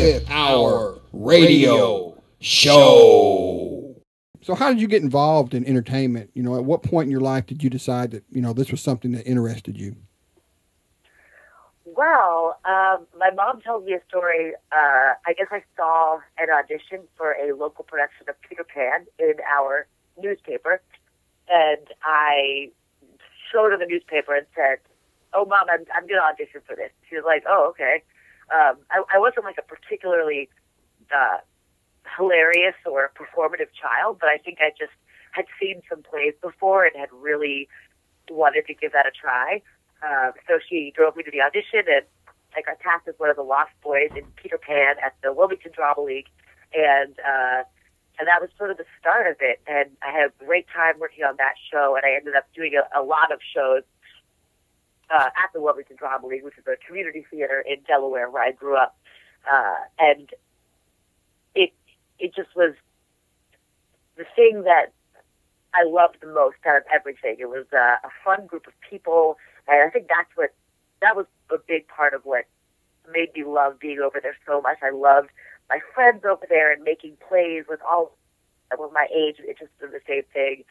Fifth Hour Radio Show. So how did you get involved in entertainment? You know, at what point in your life did you decide that, you know, this was something that interested you? Well, my mom told me a story. I guess I saw an audition for a local production of Peter Pan in our newspaper, and I showed her the newspaper and said, "Oh, Mom, I'm going to audition for this." She was like, "Oh, okay." I wasn't like a particularly hilarious or performative child, but I think I just had seen some plays before and had really wanted to give that a try. So she drove me to the audition, and I got cast as one of the lost boys in Peter Pan at the Wilmington Drama League, and that was sort of the start of it. And I had a great time working on that show, and I ended up doing a lot of shows at the Wilmington Drama League, which is a community theater in Delaware where I grew up, and it just was the thing that I loved the most out of everything. It was a fun group of people, and I think that was a big part of what made me love being over there so much. I loved my friends over there and making plays with all that were my age and interested in the same thing.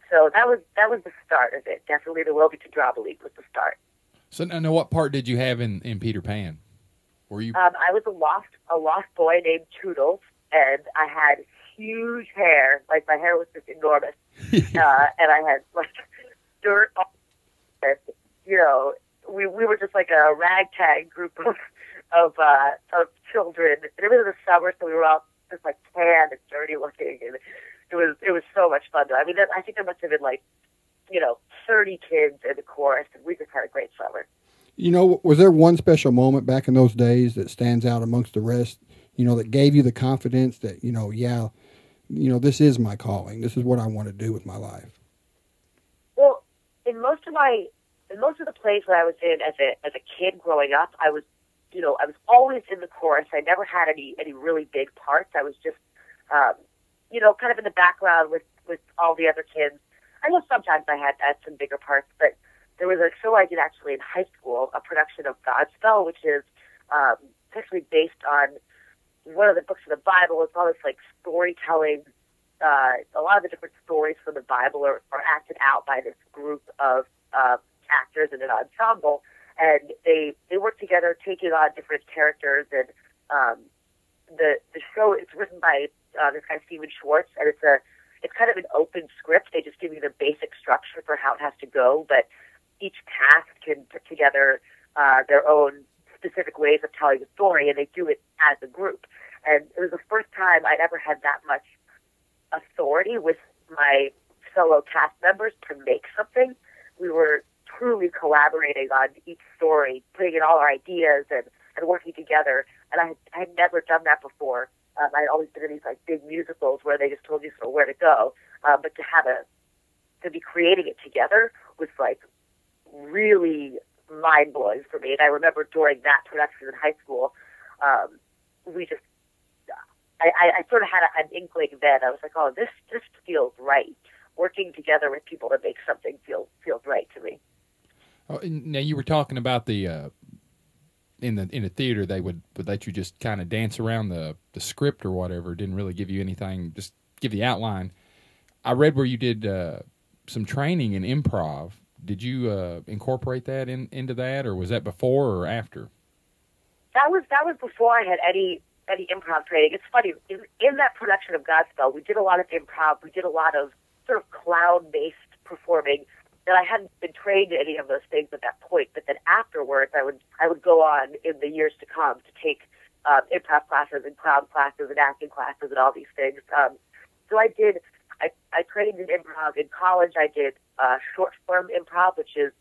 So that was the start of it. Definitely the Wilmington Drama League was the start. So now what part did you have in Peter Pan? Were you? I was a lost boy named Toodles, and I had huge hair. Like, my hair was just enormous. And I had, like, dirt all over it. You know, we were just like a ragtag group of children. And it was in the summer, so we were all just, like, tan and dirty looking. And it was so much fun. I mean, I think there must have been, like, 30 kids in the chorus, and we just had a great summer. You know, was there one special moment back in those days that stands out amongst the rest, that gave you the confidence that, this is my calling. This is what I want to do with my life? Well, in most of the plays that I was in as a kid growing up, I was always in the chorus. I never had any really big parts. I was just, kind of in the background with all the other kids. I know sometimes I had some bigger parts, but there was a show I did actually in high school, a production of Godspell, which is actually based on one of the books of the Bible. It's all this like storytelling. A lot of the different stories from the Bible are acted out by this group of actors in an ensemble, and they work together, taking on different characters. And the show is written by this guy Stephen Schwartz, and it's kind of an open script. They just give you the basic structure for how it has to go, but each cast can put together their own specific ways of telling the story, and they do it as a group. And it was the first time I'd ever had that much authority with my fellow cast members to make something. We were truly collaborating on each story, putting in all our ideas and working together. And I had never done that before. I'd always been in these like big musicals where they just told you sort of where to go. But to be creating it together was like really mind blowing for me. And I remember during that production in high school, I sort of had an inkling then. I was like, oh, this feels right. Working together with people to make something feels right to me. Oh, now you were talking about the in the theater they would let you just kind of dance around the script or whatever. Didn't really give you anything, just give the outline. I read where you did some training in improv. Did you incorporate that into that, or was that before or after? That was before I had any improv training. It's funny, in that production of Godspell, we did a lot of improv. We did a lot of sort of clown-based performing. And I hadn't been trained in any of those things at that point. But then afterwards, I would go on in the years to come to take improv classes and clown classes and acting classes and all these things. So I trained in improv in college. I did short form improv, which is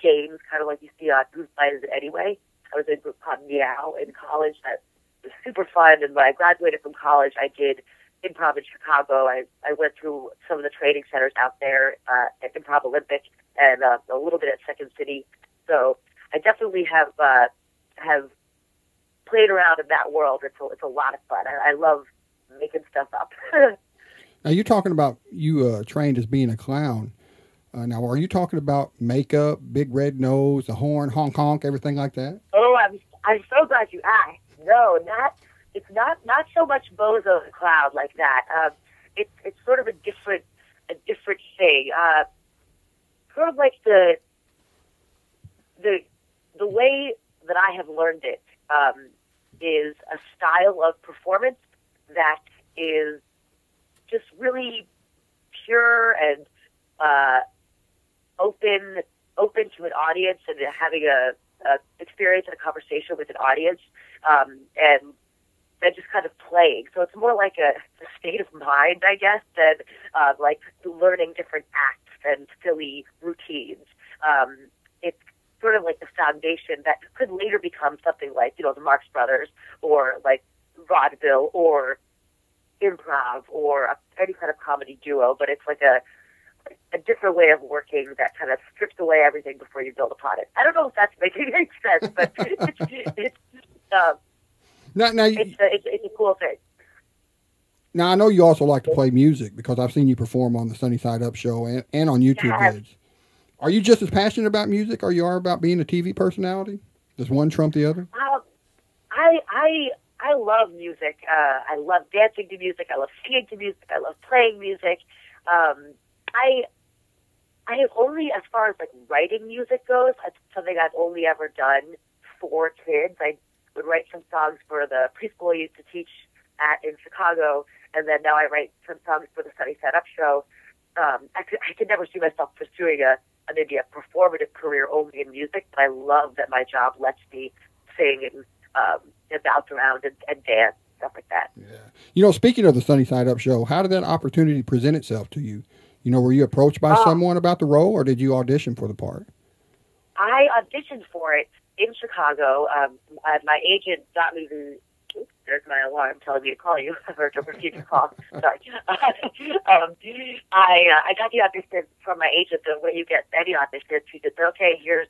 games, kind of like you see on Whose Line Is It Anyway? I was in a group called Meow in college. That was super fun. And when I graduated from college, I did improv in Chicago. I went through some of the training centers out there at Improv Olympic and a little bit at Second City. So I definitely have played around in that world. It's a lot of fun. I love making stuff up. Now you're talking about you trained as being a clown. Now, are you talking about makeup, big red nose, a horn, honk honk, everything like that? Oh, I'm so glad you asked. No, it's not so much Bozo the Clown like that. It's sort of a different thing. Sort of like the way that I have learned it is a style of performance that is just really pure and open to an audience and having a experience and a conversation with an audience, and just kind of playing. So it's more like a state of mind, I guess, than like learning different acts and silly routines. It's sort of like the foundation that could later become something like, the Marx Brothers, or like vaudeville, or improv, or any kind of comedy duo. But it's like a different way of working that kind of strips away everything before you build upon it. I don't know if that's making any sense, but it's a cool thing. Now, I know you also like to play music, because I've seen you perform on the Sunny Side Up show and on YouTube vids. Are you just as passionate about music as you are about being a TV personality? Does one trump the other? I love music. I love dancing to music. I love singing to music. I love playing music. I have only, as far as like writing music goes, it's something I've only ever done for kids. I would write some songs for the preschool I used to teach at in Chicago, and then now I write some songs for the Sunny Side Up show. I could never see myself pursuing maybe a performative career only in music, but I love that my job lets me sing and bounce around and dance, stuff like that. Yeah. Speaking of the Sunny Side Up show, how did that opportunity present itself to you? Were you approached by someone about the role, or did you audition for the part? I auditioned for it in Chicago. My agent got me the... Oops, there's my alarm telling me to call you. I heard to receive your call. Sorry. I got the audition from my agent. The way you get any audition, she said, okay, here's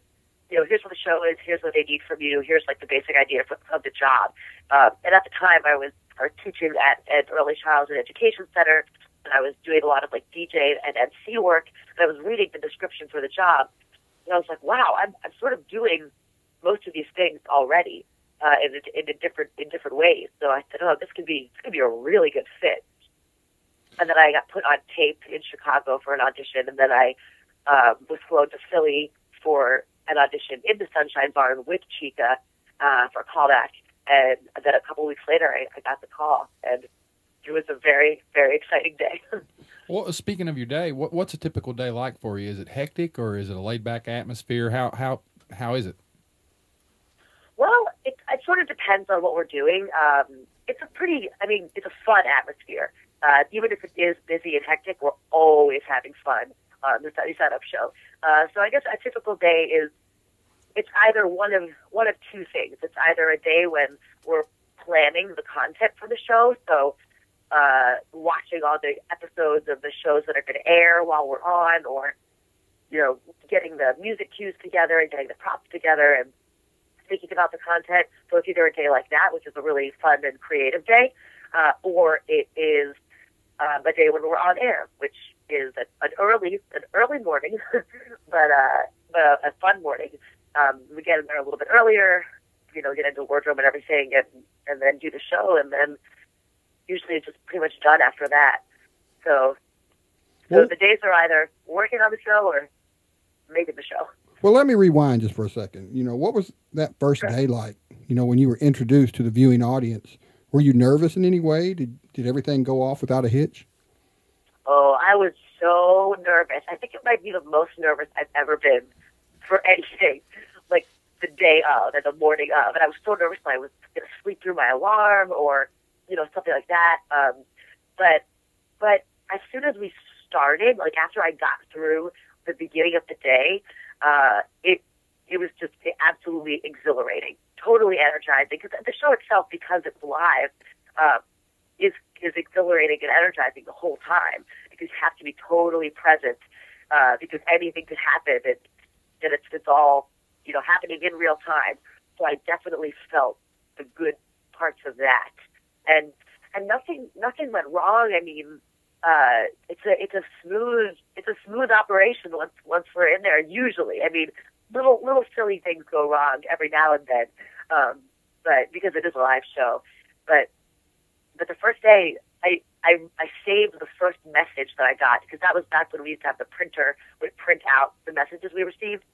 what the show is. Here's what they need from you. Here's like the basic idea of the job. And at the time, I was teaching at an early childhood education center, and I was doing a lot of like DJ and MC work. And I was reading the description for the job, and I was like, wow, I'm sort of doing most of these things already. In different ways. So I said, this could be a really good fit. And then I got put on tape in Chicago for an audition, and then I was flown to Philly for an audition in the Sunshine Barn with Chica for a callback. And then a couple weeks later, I got the call, and it was a very, very exciting day. Well, speaking of your day, what's a typical day like for you? Is it hectic, or is it a laid-back atmosphere? How is it? Well, it sort of depends on what we're doing. It's a fun atmosphere. Even if it is busy and hectic, we're always having fun on the Sunny Side Up show. So I guess a typical day it's either one of two things. It's either a day when we're planning the content for the show, so watching all the episodes of the shows that are going to air while we're on, or getting the music cues together and getting the props together and thinking about the content. So it's either a day like that, which is a really fun and creative day, or it is a day when we're on air, which is an early morning, but a fun morning. We get in there a little bit earlier, get into wardrobe and everything, and then do the show, and then usually it's just pretty much done after that. So the days are either working on the show or making the show. Well, let me rewind just for a second. What was that first day like, when you were introduced to the viewing audience? Were you nervous in any way? Did everything go off without a hitch? Oh, I was so nervous. I think it might be the most nervous I've ever been for anything, like the day of and the morning of. And I was so nervous I was going to sleep through my alarm or, something like that. But as soon as we started, like after I got through the beginning of the day, it was just absolutely exhilarating, totally energizing. Because the show itself, because it's live, is exhilarating and energizing the whole time. Because you have to be totally present, because anything could happen, and it's all happening in real time. So I definitely felt the good parts of that, and nothing went wrong. I mean, it's a smooth operation once we're in there. Usually, I mean, little silly things go wrong every now and then, but because it is a live show. But the first day, I saved the first message that I got, because that was back when we used to have the printer would print out the messages we received.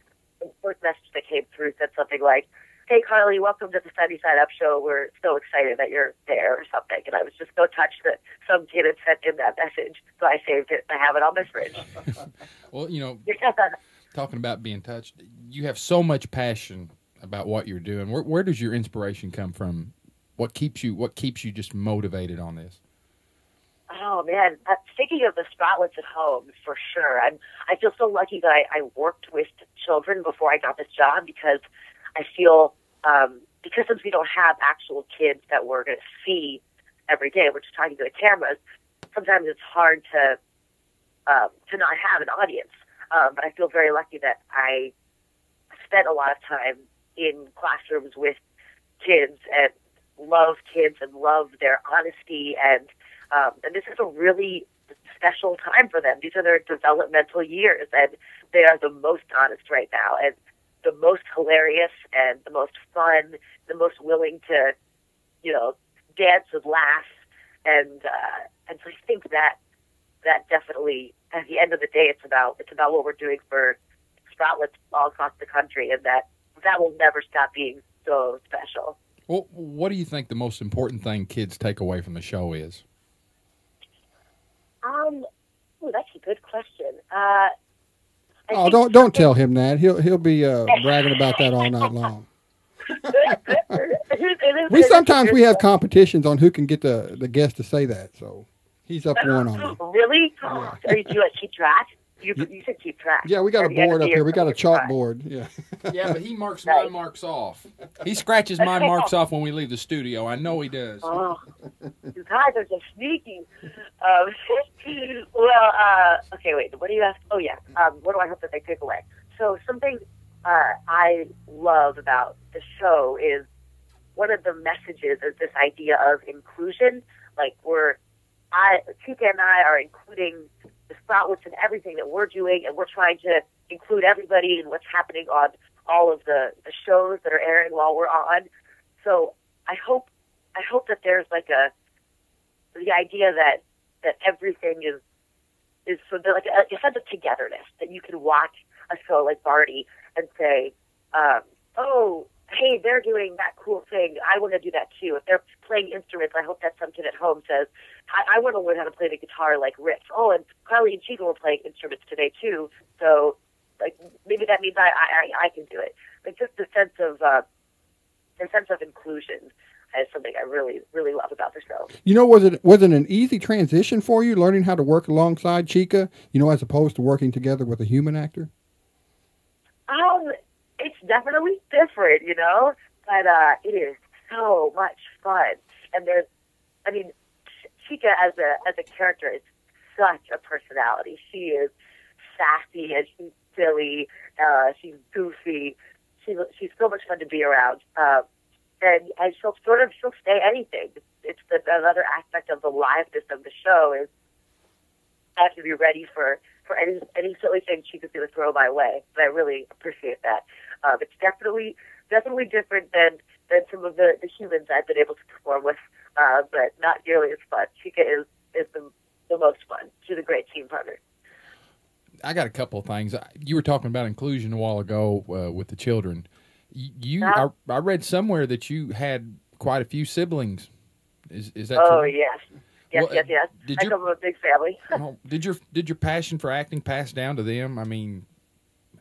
And the first message that came through said something like, "Hey, Carly, welcome to the Sunny Side Up show. We're so excited that you're there," or something. And I was just so touched that some kid had sent in that message. So I saved it. I have it on my fridge. Well, talking about being touched, you have so much passion about what you're doing. Where does your inspiration come from? What keeps you just motivated on this? Oh man, thinking of the Sprotlets at home for sure. I feel so lucky that I worked with children before I got this job, because I feel because since we don't have actual kids that we're going to see every day, we're just talking to the cameras. Sometimes it's hard to not have an audience. But I feel very lucky that I spent a lot of time in classrooms with kids and love kids and love their honesty, and this is a really special time for them. These are their developmental years, and they are the most honest right now, and the most hilarious, and the most fun, the most willing to, dance and laugh, and so I think that definitely, at the end of the day, it's about what we're doing for Sprotlets all across the country, and that will never stop being so special. Well, what do you think the most important thing kids take away from the show is? That's a good question. Don't tell him that. He'll be bragging about that all night long. We have competitions on who can get the guest to say that, so he's up one on me. Really? Yeah. Are you doing keep track? You should keep track. Yeah, we got a board up here. We got a chalkboard. Yeah. Yeah, but he marks my marks off. He scratches my marks off when we leave the studio. I know he does. Oh, you guys are just sneaky. Okay, wait. What do you ask? Oh, yeah. What do I hope that they take away? So something I love about the show is one of the messages is this idea of inclusion. Like Chica and I are including the Sprotlets and everything that we're doing, and we're trying to include everybody in what's happening on all of the shows that are airing while we're on. So I hope that there's the idea that everything is so like a sense of togetherness, that you can watch a show like Barney and say, oh, hey, they're doing that cool thing. I want to do that too. If they're playing instruments, I hope that some kid at home says, I want to learn how to play the guitar like Rick. Oh, and Carly and Chica were playing instruments today too. So, maybe that means I can do it. Just the sense of inclusion is something I really, really love about the show. Was it an easy transition for you, learning how to work alongside Chica, as opposed to working together with a human actor? It's definitely different, but it is so much fun. And Chica as a character is such a personality. She is sassy and she's silly. She's goofy. She's so much fun to be around. And she'll say anything. It's another aspect of the liveness of the show is I have to be ready for any silly thing Chica's going to throw my way. But I really appreciate that. It's definitely different than some of the humans I've been able to perform with, but not nearly as fun. Chica is the most fun. She's a great team partner. I got a couple of things. You were talking about inclusion a while ago with the children. I read somewhere that you had quite a few siblings. Is that true? Oh, yes. Yes. I come from a big family. Did your passion for acting pass down to them? I mean,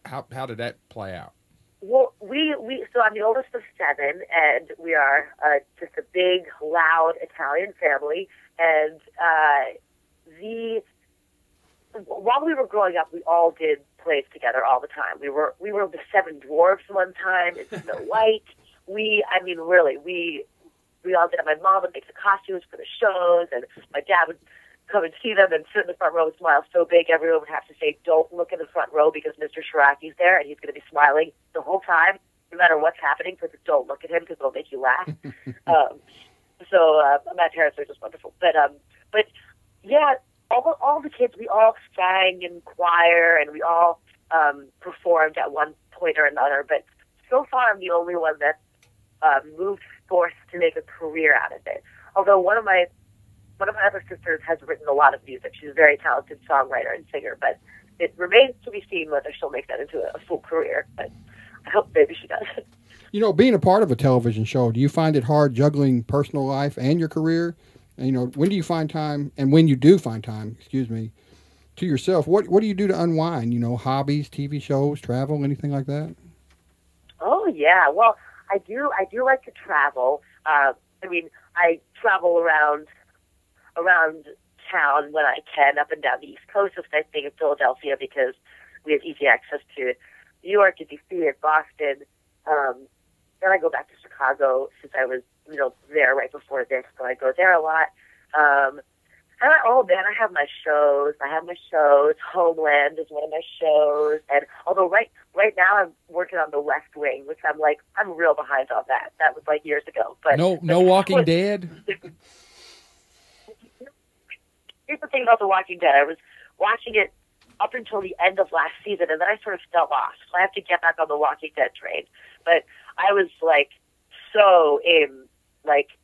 how did that play out? Well, so I'm the oldest of 7, and we are just a big, loud Italian family. And while we were growing up, we all did plays together all the time. We were the 7 Dwarfs one time. It's Snow White. We all did it. My mom would make the costumes for the shows, and my dad would come and see them and sit in the front row and smile so big everyone would have to say, "Don't look in the front row because Mr. Ciarrocchi's there and he's going to be smiling the whole time, no matter what's happening, so just don't look at him because it'll make you laugh." My parents are just wonderful. But yeah, all the kids, we all sang in choir and we all performed at one point or another. But so far, I'm the only one that moved forth to make a career out of it. Although one of my one of my other sisters has written a lot of music. She's a very talented songwriter and singer, but it remains to be seen whether she'll make that into a full career. But I hope maybe she does. You know, being a part of a television show, do you find it hard juggling personal life and your career? And, you know, when do you find time, and when you do find time, to yourself, what do you do to unwind? You know, hobbies, TV shows, travel, anything like that? Oh, yeah. Well, I do like to travel. I mean, I travel around town when I can, up and down the East Coast, if I stay in Philadelphia, because we have easy access to New York and DC and Boston. Then I go back to Chicago since I was, you know, there right before this, so I go there a lot. And I have my shows. Homeland is one of my shows. And although right now I'm working on The West Wing, which I'm real behind on that. That was like years ago. But no Walking Dead. Here's the thing about The Walking Dead. I was watching it up until the end of last season, and then I sort of fell off. So I have to get back on The Walking Dead train. But I was like so in like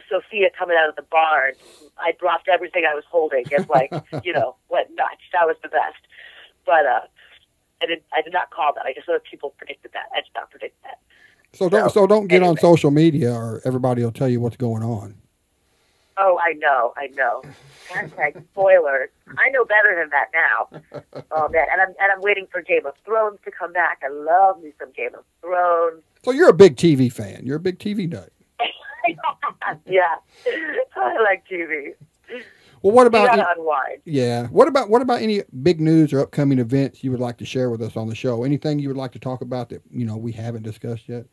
Sophia coming out of the barn. I dropped everything I was holding and like, you know, went nuts. That was the best. But I did not call that. I just thought people predicted that. I did not predict that. So don't get on social media, or everybody will tell you what's going on. Oh, I know. Hashtag spoilers. I know better than that now. Oh man, and I'm waiting for Game of Thrones to come back. I love me some Game of Thrones. So you're a big TV fan. You're a big TV nut. Yeah, I like TV. Well, what about you gotta unwind? Yeah. What about any big news or upcoming events you would like to share with us on the show? Anything you would like to talk about that, you know, we haven't discussed yet?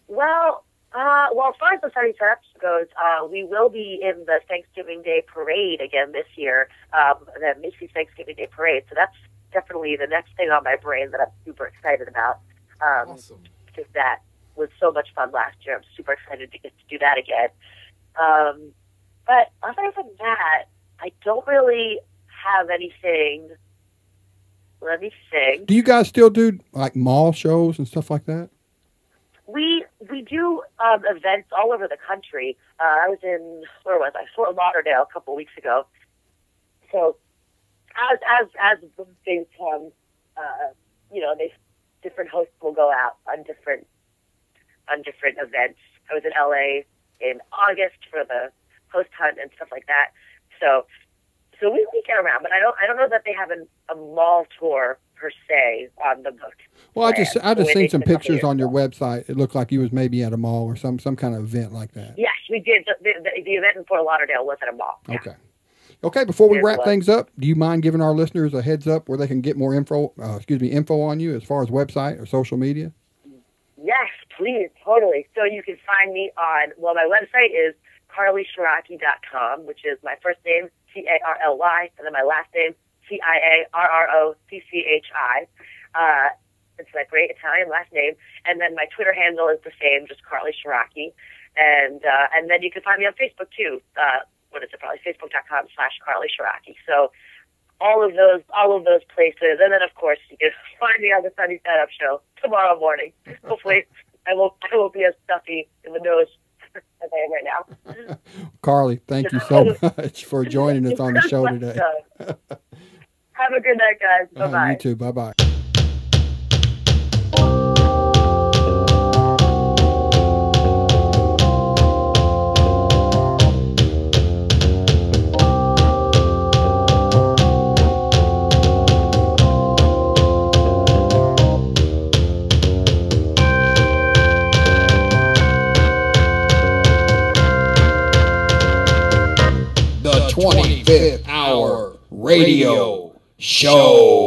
Well, as far as the Sunny Setup goes, we will be in the Thanksgiving Day Parade again this year, the Macy's Thanksgiving Day Parade. So that's definitely the next thing on my brain that I'm super excited about. Awesome. Because that was so much fun last year. I'm super excited to get to do that again. But other than that, I don't really have anything. Let me think. Do you guys still do like mall shows and stuff like that? We do events all over the country. I was in, where was I? Fort Lauderdale a couple of weeks ago. So as things come, you know, different hosts will go out on different events. I was in LA in August for the host hunt and stuff like that. So we get around, but I don't know that they have a mall tour per se on the book. Well, I just seen some pictures on your website. It looked like you was maybe at a mall or some kind of event like that. Yes, we did. The event in Fort Lauderdale was at a mall. Yeah. Okay. Before we wrap things up, do you mind giving our listeners a heads up where they can get more info on you as far as website or social media? Yes, please, totally. So you can find me on, well, my website is CarlyCiarrocchi.com, which is my first name, Carly, and then my last name, Ciarrocchi. It's my great Italian last name. And then my Twitter handle is the same, just Carly Ciarrocchi. And then you can find me on Facebook too. What is it? Probably Facebook.com/Carly Ciarrocchi. So all of those places. And then of course you can find me on the Sunny Setup Show tomorrow morning. Hopefully I won't be as stuffy in the nose as I am right now. Carly, thank you so much for joining us on the show today. Have a good night, guys. Bye-bye. You too. Bye-bye. The 25th Hour Radio Show.